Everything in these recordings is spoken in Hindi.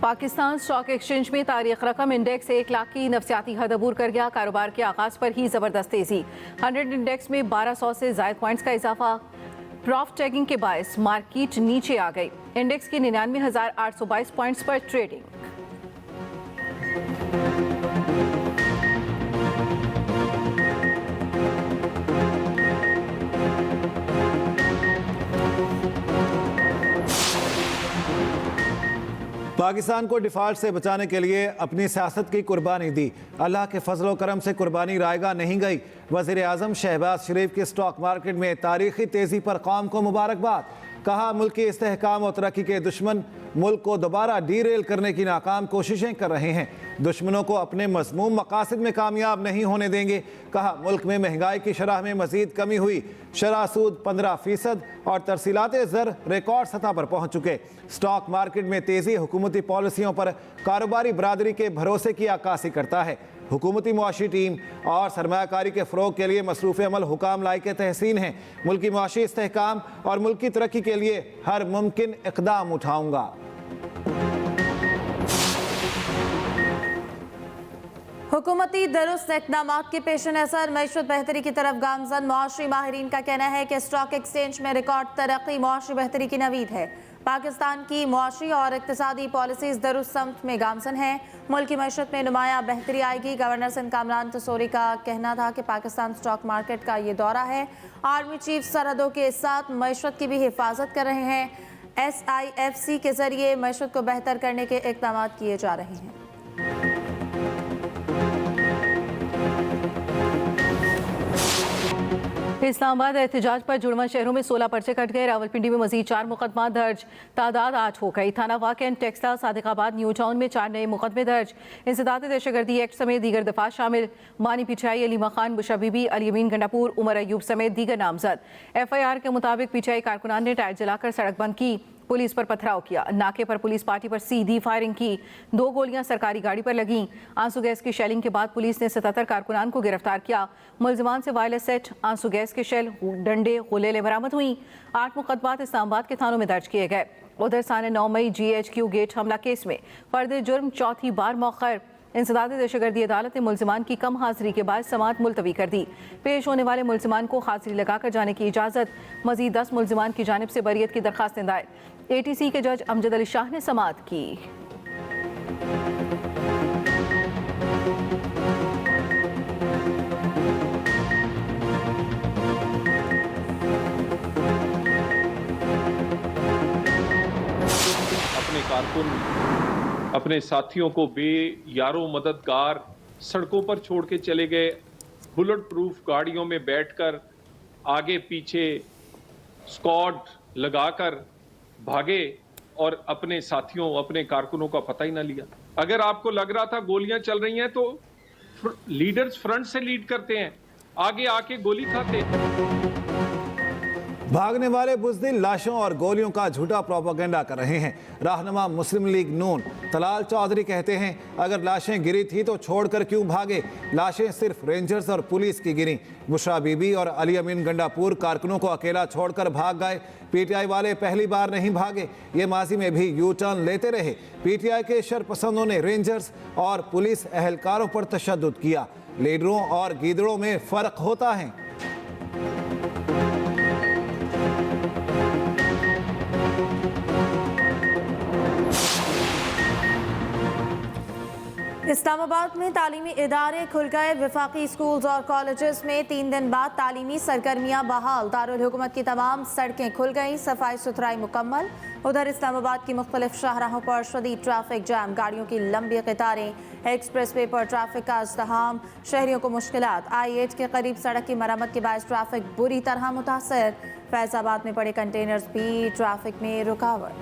पाकिस्तान स्टॉक एक्सचेंज में तारीख रकम इंडेक्स 1 लाख की नफसियाती हद अबूर कर गया। कारोबार के आगाज पर ही जबरदस्त तेजी। 100 इंडेक्स में 1200 से जायद पॉइंट्स का इजाफा। प्रॉफ टैगिंग के बायस मार्केट नीचे आ गई। इंडेक्स की 99,822 पॉइंट्स पर ट्रेडिंग। पाकिस्तान को डिफॉल्ट से बचाने के लिए अपनी सियासत की कुर्बानी दी। अल्लाह के फजलो करम से कुर्बानी रायगा नहीं गई। वज़ीर आज़म शहबाज शरीफ की स्टॉक मार्केट में तारीखी तेज़ी पर कौम को मुबारकबाद। कहा मुल्क की इस्तेहकाम और तरक्की के दुश्मन मुल्क को दोबारा डीरेल करने की नाकाम कोशिशें कर रहे हैं। दुश्मनों को अपने मज़मूम मकासद में कामयाब नहीं होने देंगे। कहा मुल्क में महंगाई की शरह में मज़ीद कमी हुई। शरह सूद 15% और तरसीलात ज़र रिकॉर्ड सतह पर पहुँच चुके। स्टॉक मार्केट में तेज़ी हुकूमती पॉलिसियों पर कारोबारी बरादरी के भरोसे की अक्कासी करता है। हुकूमती मुआशी टीम और सरमायाकारी के फ़रोग के लिए मसरूफ़ अमल हुकाम लायक तहसीन है। मुल्की मुआशी इस्तेहकाम और मुल्की तरक्की के लिए हर मुमकिन इक़दाम उठाऊँगा। हुकूमती दुरुस्त इक़दाम के पेश नज़र मईशत बेहतरी की तरफ गामजन। मुआशी माहिरीन का कहना है कि स्टॉक एक्सचेंज में रिकॉर्ड तरक्की मुआशी बेहतरी की नवीद है। पाकिस्तान की मुआशी और इक़्तिसादी पॉलिसीज़ दुरुस्त समत में गामजन हैं। मुल्क की मईशत में नुमाया बेहतरी आएगी। गवर्नर सिंध कामरान तसूरी का कहना था कि पाकिस्तान स्टॉक मार्केट का ये दौरा है। आर्मी चीफ सरहदों के साथ मईशत की भी हिफाजत कर रहे हैं। SIFC के जरिए मईशत को बेहतर करने के इक़दाम किए जा रहे हैं। इस्लामाबाद एहतजाज पर जुड़वा शहरों में 16 पर्चे कट गए। रावलपिंडी में मजीद 4 मुकदमा दर्ज, तादाद 8 हो गई। थाना वाक़ and textile Sadiqabad new town में 4 नए मुकदमे दर्ज। इंसदाद दहशतगर्दी एक्ट समेत दीगर दफा शामिल। मानी पिछाई, अलीमा खान, बुशा बीबी, अलीमीन गंडापुर, उमर अयूब समेत दीगर नामजद। FIR के मुताबिक पिछाई कारकुनान ने टायर जलाकर सड़क बंद की, पुलिस पर पथराव किया। नाके पर पुलिस पार्टी पर सीधी फायरिंग की। 2 गोलियां सरकारी गाड़ी पर लगीं। आंसू गैस की शेलिंग के बाद पुलिस ने 77 कारकुनान को गिरफ्तार किया। मुलजमान से वायरलेस सेट, आंसू गैस के शेल, डंडे, गुलेलें बरामद हुई। 8 मुकदमात इस्लामाबाद के थानों में दर्ज किए गए। उधर साने 9 मई GHQ गेट हमला केस में फर्द जुर्म चौथी बार मौखर। इंसदाद दहशतगर्दी अदालत ने मुलजमान की कम हाजिरी के बाद समाअत मुलतवी कर दी। पेश होने वाले मुलजमान को हाजिरी लगाकर जाने की इजाज़त। मजीद 10 मुलजमान की जानिब से बरियत की दरखास्त दायर। ATC के जज अमजद अली शाह ने समाअत की। अपने कारकुन, अपने साथियों को यारों मददगार सड़कों पर छोड़ के चले गए। बुलेट प्रूफ गाड़ियों में बैठकर आगे पीछे स्क्वाड लगाकर भागे और अपने साथियों, अपने कारकुनों का पता ही ना लिया। अगर आपको लग रहा था गोलियां चल रही हैं तो लीडर्स फ्रंट से लीड करते हैं, आगे आके गोली खाते। भागने वाले बुज़दिल लाशों और गोलियों का झूठा प्रोपेगेंडा कर रहे हैं। रहनुमा मुस्लिम लीग नून तलाल चौधरी कहते हैं अगर लाशें गिरी थी तो छोड़कर क्यों भागे। लाशें सिर्फ रेंजर्स और पुलिस की गिरी। बुशरा बीबी और अली अमीन गंडापुर कारकुनों को अकेला छोड़कर भाग गए। PTI वाले पहली बार नहीं भागे, ये माजी में भी यू टर्न लेते रहे। PTI के शरपसंदों ने रेंजर्स और पुलिस एहलकारों पर तशद्दुद किया। लीडरों और गीदड़ों में फ़र्क होता है। इस्लामाबाद में तालीमी इदारे खुल गए। वफाकी स्कूल्स और कॉलेजेस में 3 दिन बाद तालीमी सरगर्मियाँ बहाल। दारुल हुकूमत की तमाम सड़कें खुल गईं, सफाई सुथराई मुकम्मल। उधर इस्लामाबाद की मुख्तलिफ शाहराहों पर शदीद ट्रैफिक जैम, गाड़ियों की लंबी कतारें, एक्सप्रेस वे पर ट्रैफिक का इज़्तिहाम, शहरियों को मुश्किलात। I-8 के करीब सड़क की मरम्मत के बायस ट्रैफिक बुरी तरह मुतासर। फैज़ाबाद में पड़े कंटेनर्स भी ट्रैफिक में रुकावट।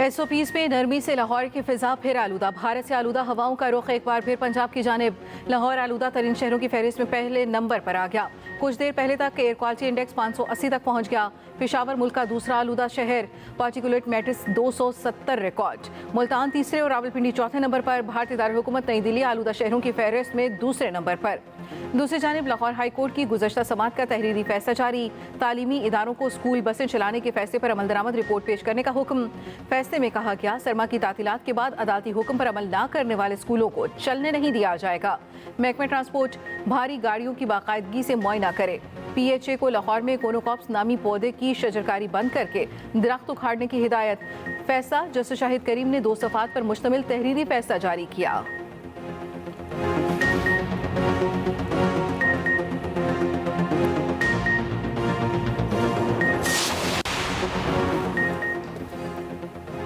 SOPs में नरमी से लाहौर की फिजा फिर आलूदा। भारत से आलूदा हवाओं का रुख एक बार फिर पंजाब की जानिब। लाहौर आलूदा तरीन शहरों की फहरिस्त में पहले नंबर पर आ गया। कुछ देर पहले तक एयर क्वालिटी इंडेक्स 580 तक पहुंच गया। पेशावर मुल्क का दूसरा आलूदा शहर, पार्टिकुलेट मैट्रिक्स 270 रिकॉर्ड। मुल्तान तीसरे और रावलपिंडी चौथे नंबर पर। भारतीय दारुल-हुकूमत नई दिल्ली आलूदा शहरों की फहरिस्त में दूसरे नंबर पर। दूसरी जानिब लाहौर हाई कोर्ट की गुज़श्ता समात का तहरीरी फैसला जारी। तालीमी इदारों को स्कूल बसें चलाने के फैसले पर अमल दरामद रिपोर्ट पेश करने का हुक्म। फैसले में कहा गया, सरमा की तातीलात के बाद अदालती हुक्म पर अमल न करने वाले स्कूलों को चलने नहीं दिया जाएगा। महकमा ट्रांसपोर्ट भारी गाड़ियों की बाकायदगी से मुआयना करे। PHA को लाहौर में कोनोकॉप्स नामी पौधे की शजरकारी बंद करके दरख्त उखाड़ने की हिदायत। फैसला जस्टिस शाहिद करीम ने 2 सफ़ात पर मुश्तमिल तहरीरी फैसला जारी किया।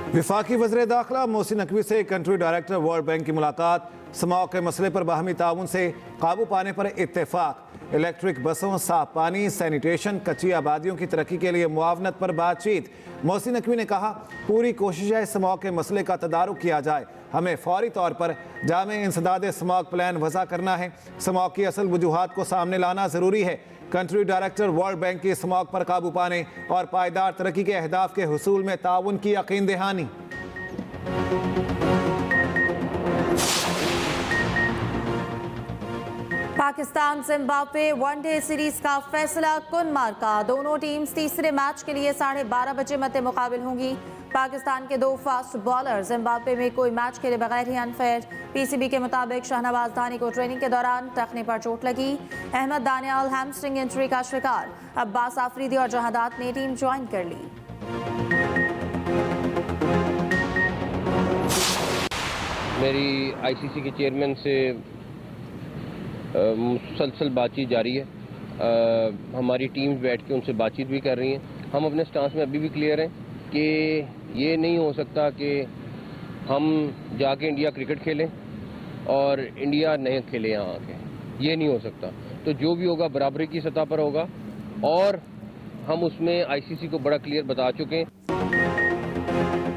वफाकी वज़ीर दाखिला मोहसिन नकवी से कंट्री डायरेक्टर वर्ल्ड बैंक की मुलाकात। स्मॉग के मसले पर बाहमी ताउन से काबू पाने पर इत्तेफाक। इलेक्ट्रिक बसों, साफ पानी, सैनिटेशन, कच्ची आबादियों की तरक्की के लिए मुआवनत पर बातचीत। मोहसिन नकवी ने कहा, पूरी कोशिश है स्मॉग के मसले का तदारुक किया जाए। हमें फौरी तौर पर जामे इंसदाद स्मॉग प्लान वज़ा करना है। स्मॉग की असल वजूहात को सामने लाना ज़रूरी है। कंट्री डायरेक्टर वर्ल्ड बैंक की स्मॉग पर काबू पाने और पायदार तरक्की के अहदाफ के हुसूल में ताउन की यकीन दहानी। पाकिस्तान जिम्बाब्वे वनडे सीरीज का फैसला कुन मार्का। दोनों टीम्स तीसरे मैच के लिए 12:30 बजे मद्दे मुकाबिल होंगी। पाकिस्तान के 2 फास्ट बॉलर जिम्बाब्वे में कोई मैच खेले बगैर ही अनफेयर। PCB के मुताबिक शहनवाज धानी को ट्रेनिंग के दौरान टखने पर चोट लगी। अहमद दानियाल हैमस्ट्रिंग इंजरी का शिकार। अब्बास आफरीदी और जहादात ने टीम ज्वाइन कर ली। मेरी ICC के चेयरमैन से मुसलसल बातचीत जारी है। हमारी टीम्स बैठ के उनसे बातचीत भी कर रही हैं। हम अपने स्टांस में अभी भी क्लियर हैं कि ये नहीं हो सकता कि हम जाके इंडिया क्रिकेट खेलें और इंडिया नहीं खेले यहाँ आके। ये नहीं हो सकता। तो जो भी होगा बराबरी की सतह पर होगा और हम उसमें ICC को बड़ा क्लियर बता चुके हैं।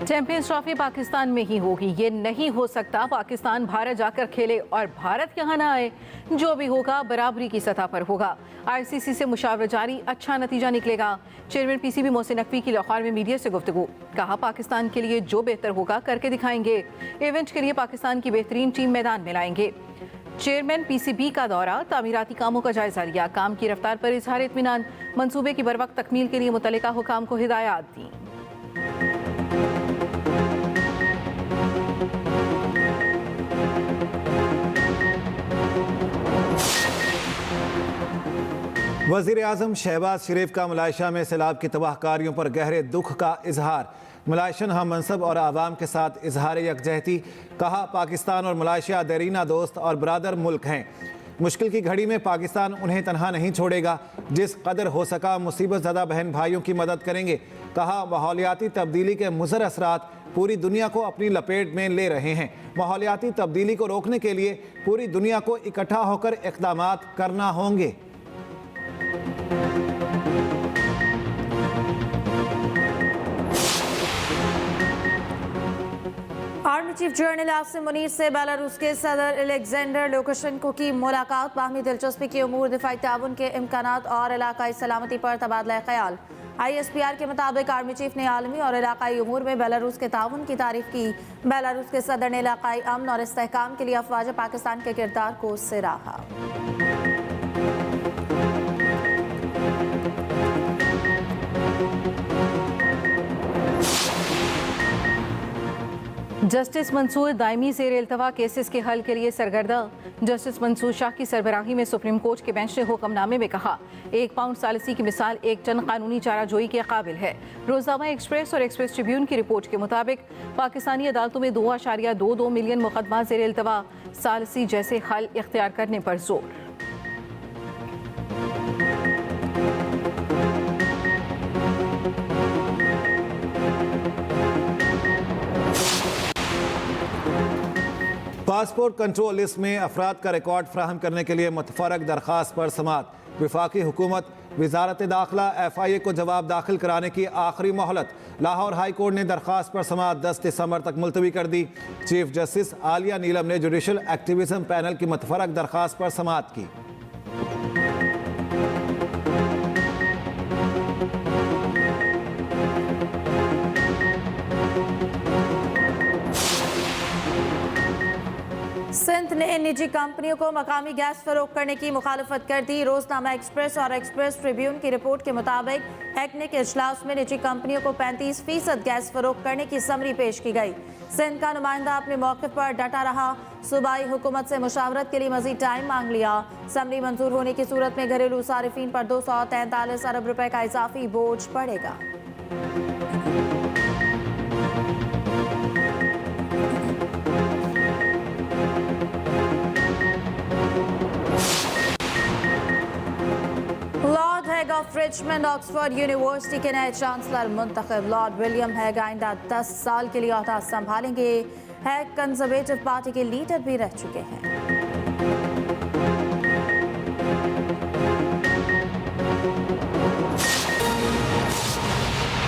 चैंपियंस ट्रॉफी पाकिस्तान में ही होगी। ये नहीं हो सकता पाकिस्तान भारत जाकर खेले और भारत यहाँ ना आए। जो भी होगा बराबरी की सतह पर होगा। ICC से मुशावरत जारी, अच्छा नतीजा निकलेगा। चेयरमैन PCB मोहसिन नकवी की लाहौर में मीडिया से गुफ्तगू। कहा, पाकिस्तान के लिए जो बेहतर होगा करके दिखाएंगे। इवेंट के लिए पाकिस्तान की बेहतरीन टीम मैदान में लाएंगे। चेयरमैन PCB का दौरा, तामीराती कामों का जायजा लिया। काम की रफ्तार पर इजहार इत्मीनान। मंसूबे की बरवक्त तकमील के लिए मुतल्लिका हुकाम को हिदायत दी। वज़ीर आज़म शहबाज शरीफ का मलाइशिया में सैलाब की तबाहकारियों पर गहरे दुख का इजहार। मलाइशियन हम मनसब और आवाम के साथ इजहार यकजहती। कहा, पाकिस्तान और मलाइशिया देरीना दोस्त और बरादर मुल्क हैं। मुश्किल की घड़ी में पाकिस्तान उन्हें तनहा नहीं छोड़ेगा। जिस कदर हो सका मुसीबत ज़दा बहन भाइयों की मदद करेंगे। कहा, माहौलियाती तब्दीली के मुज़र असरात पूरी दुनिया को अपनी लपेट में ले रहे हैं। माहौलियाती तब्दीली को रोकने के लिए पूरी दुनिया को इकट्ठा होकर इक़दामात करना होंगे। Army chief general Asim Munir से बेलारूस के सदर अलेक्जेंडर लुकाशेंको की मुलाकात। बाहमी दिलचस्पी के उमूर, दिफाई ताउन के इम्कानात और इलाकाई सलामती पर तबादला ख्याल। ISPR के मुताबिक आर्मी चीफ ने आलमी और इलाकाई उमूर में बेलारूस के ताउन की तारीफ की। बेलारूस के सदर ने इलाकाई अमन और इस्तेहकाम के लिए अफवाज पाकिस्तान के किरदार को सराहा। जस्टिस मंसूर दायमी ज़ेर इल्तवा केसेस के हल के लिए सरगर्दा। जस्टिस मंसूर शाह की सरबराही में सुप्रीम कोर्ट के बेंच ने हुक्मनामे में कहा, 1 पाउंड सालिसी की मिसाल एक जन कानूनी चाराजोई के काबिल है। रोज़नामा एक्सप्रेस और एक्सप्रेस ट्रिब्यून की रिपोर्ट के मुताबिक पाकिस्तानी अदालतों में 2.22 मिलियन मुकदमा ज़ेर इल्तवा। सालिसी जैसे हल इख्तियार करने पर जोर। पासपोर्ट कंट्रोल लिस्ट में अफराद का रिकॉर्ड फ्राहम करने के लिए मुतफरक दरख्वास्त पर समात। वफाकी हुकूमत वजारत दाखिला FIA को जवाब दाखिल कराने की आखिरी मोहलत। लाहौर हाई कोर्ट ने दरख्वास्त पर समाअत 10 दिसंबर तक मुलतवी कर दी। चीफ जस्टिस आलिया नीलम ने जुडिशल एक्टिविज्म पैनल की मुतफरक दरख्वास्त पर समाअत की। सिंध ने निजी कंपनियों को मकामी गैस फरोख्त करने की मुखालफत कर दी। रोजनामा एक्सप्रेस और एक्सप्रेस ट्रिब्यून की रिपोर्ट के मुताबिक हैकने के इजलास में निजी कंपनियों को 35% गैस फरोख्त करने की समरी पेश की गई। सिंध का नुमाइंदा अपने मौक़िफ़ पर डटा रहा। सूबाई हुकूमत से मुशावरत के लिए मजीद टाइम मांग लिया। समरी मंजूर होने की सूरत में घरेलू सारिफीन पर 243 अरब रुपए का इजाफी बोझ पड़ेगा। Lord Hague of Richmond Oxford University के नए चांसलर मुंतखब। लॉर्ड विलियम हैग आइंदा 10 साल के लिए ओहदा संभालेंगे। हैग कंजर्वेटिव पार्टी के लीडर भी रह चुके हैं।